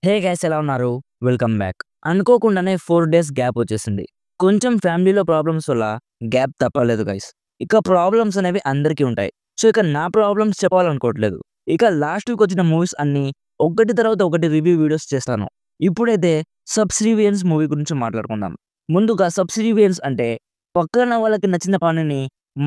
హే guys ఎలా ఉన్నారు? Welcome back. అనుకోకుండానే 4 డేస్ గ్యాప్ వచ్చేసింది. కొంచెం ఫ్యామిలీలో ప్రాబ్లమ్స్ వల్ల గ్యాప్ తప్పలేదు గైస్. ఇక ప్రాబ్లమ్స్ అనేవి అందరికీ ఉంటాయి. సో ఇక నా ప్రాబ్లమ్స్ చెప్పాలనుకోవట్లేదు. ఇక లాస్ట్ వీక్ వచ్చిన మూవీస్ అన్నీ ఒకటి తర్వాత ఒకటి రివ్యూ వీడియోస్ చేస్తాను. ఇప్పుడైతే సబ్సిడియన్స్ మూవీ గురించి మాట్లాడుకుందాం. ముందుగా సబ్సిడియన్స్ అంటే పక్కన వాళ్ళకి నచ్చిన పనిని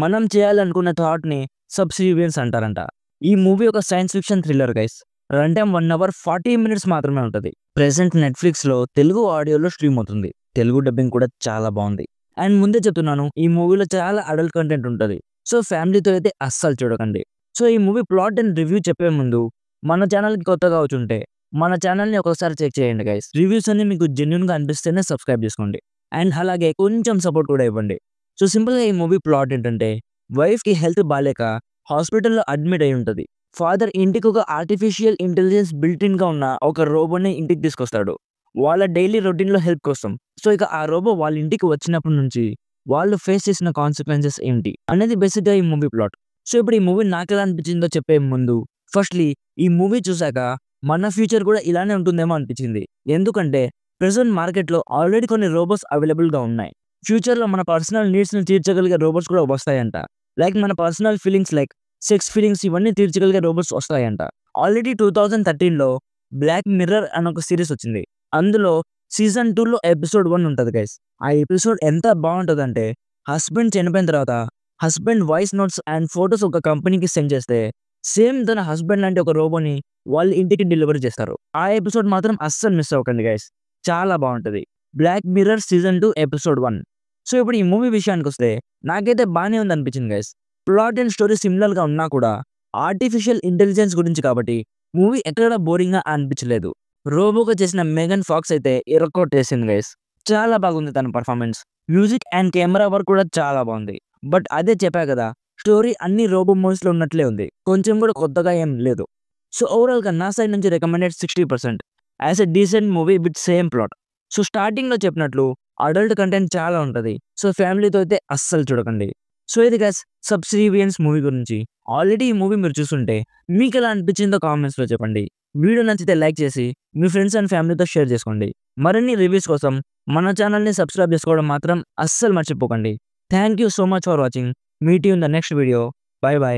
మనం చేయాలనుకున్న థాట్‌ని సబ్సిడియన్స్ అంటారంట. ఈ మూవీ ఒక science fiction thriller guys. Run time 1 hour 40 minutes మాత్రమే ఉంటది. ప్రెజెంట్ నెట్‌ఫ్లిక్స్‌లో తెలుగు ఆడియోలో స్ట్రీమ్ అవుతుంది. తెలుగు డబ్బింగ్ కూడా చాలా బావుంది. అండ్ ముందే చెప్తున్నాను ఈ మూవీలో చాలా అడల్ట్ కంటెంట్ ఉంటది. సో ఫ్యామిలీతో అయితే అస్సలు చూడకండి. సో ఈ మూవీ ప్లాట్ అండ్ రివ్యూ చెప్పే ముందు మన ఛానల్‌కి కొత్తగా వచ్చుంటే మన ఛానల్‌ని ఒకసారి చెక్ చేయండి గైస్. రివ్యూస్ అన్ని మీకు జెన్యూన్‌గా అనిపిస్తేనే సబ్స్క్రైబ్ చేసుకోండి. అండ్ అలాగే కొంచెం సపోర్ట్ కూడా ఇవ్వండి. సో సింపుల్‌గా ఈ మూవీ ప్లాట్ ఏంటంటే వైఫ్‌కి హెల్త్ బాలేక హాస్పిటల్‌లో అడ్మిట్ అయ్యి ఉంటది. ఫాదర్ ఇంటికి ఒక ఆర్టిఫిషియల్ ఇంటెలిజెన్స్ బిల్ట్ ఇన్‌గా ఉన్న ఒక రోబోని ఇంటికి తీసుకొస్తాడు. వాళ్ళ డైలీ రొటీన్‌లో హెల్ప్ కోసం. సో ఇక ఆ రోబో వాళ్ళ ఇంటికి వచ్చినప్పటి నుంచి వాళ్ళు ఫేస్ చేసిన కాన్సిక్వెన్సెస్ ఏంటి అనేది బేసిక్‌గా ఈ మూవీ ప్లాట్. సో ఇప్పుడు ఈ మూవీ నాకెలా అనిపించిందో చెప్పే ముందు ఫస్ట్‌లీ ఈ మూవీ చూసాక మన ఫ్యూచర్ కూడా ఇలానే ఉంటుందేమో అనిపించింది. ఎందుకంటే ప్రెజెంట్ మార్కెట్‌లో ఆల్రెడీ కొన్ని రోబోట్స్ అవైలబుల్‌గా ఉన్నాయి. ఫ్యూచర్‌లో మన పర్సనల్ నీడ్స్‌ని తీర్చగలిగే రోబోట్స్ కూడా వస్తాయంట. లైక్ మన personal feelings like sex feelings ఇవన్నీ తీర్చగలిగే రోబోట్స్ వస్తాయంట. ఆల్రెడీ 2013లో 'బ్లాక్ మిర్రర్' అని ఒక సీరీస్ వచ్చింది. అందులో సీజన్ 2లో ఎపిసోడ్ 1 ఉంటది గైస్. ఆ ఎపిసోడ్ ఎంత బావుంటదంటే హస్బెండ్ చనిపోయిన తర్వాత husband voice notes and photos ఒక కంపెనీకి సెండ్ చేస్తే సేమ్ తన హస్బెండ్ లాంటి ఒక రోబోని వాళ్ళ ఇంటికి డెలివరీ చేస్తారు. ఆ ఎపిసోడ్ మాత్రం అస్సలు మిస్ అవ్వకండి గైస్. చాలా బావుంటది. 'Black mirror' season 2 episode 1. So ఇప్పుడు ఈ మూవీ విషయానికొస్తే నాకైతే బానే ఉందనిపించింది గైస్. ప్లాట్ అండ్ స్టోరీ సిమిలర్‌గా ఉన్నా కూడా ఆర్టిఫిషియల్ ఇంటెలిజెన్స్ గురించి కాబట్టి మూవీ ఎక్కడ బోరింగ్‌గా అనిపించలేదు. రోబోగా చేసిన మేఘన్ ఫాక్స్ అయితే ఇరక్కొట్టేసింది గైస్. చాలా బాగుంది తన performance. Music and camera work కూడా చాలా బాగుంది. బట్ అదే చెప్పా కదా స్టోరీ అన్ని రోబో మూవీస్‌లో ఉన్నట్లే ఉంది. కొంచెం కూడా కొత్తగా ఏం లేదు. సో ఓవరాల్‌గా నా సైడ్ నుంచి recommended 60% as a decent movie with same plot. So స్టార్టింగ్‌లో చెప్పినట్లు అడల్ట్ కంటెంట్ చాలా ఉంటది. సో ఫ్యామిలీతో అయితే అస్సలు చూడకండి. సో ఇది గైస్ సబ్సిడియన్స్ మూవీ గురించి. ఆల్రెడీ ఈ మూవీ మీరు చూసుంటే మీకెలా అనిపించిందో కామెంట్స్‌లో చెప్పండి. వీడియో నచ్చితే లైక్ చేసి మీ ఫ్రెండ్స్ అండ్ ఫ్యామిలీతో షేర్ చేసుకోండి. మరిన్ని రివ్యూస్ కోసం మన ఛానల్‌ని సబ్స్క్రైబ్ చేసుకోవడం మాత్రం అస్సలు మర్చిపోకండి. Thank you so much for watching. Meet you in the next video. By by.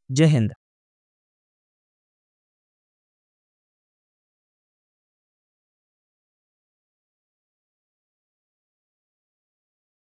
జై హింద్.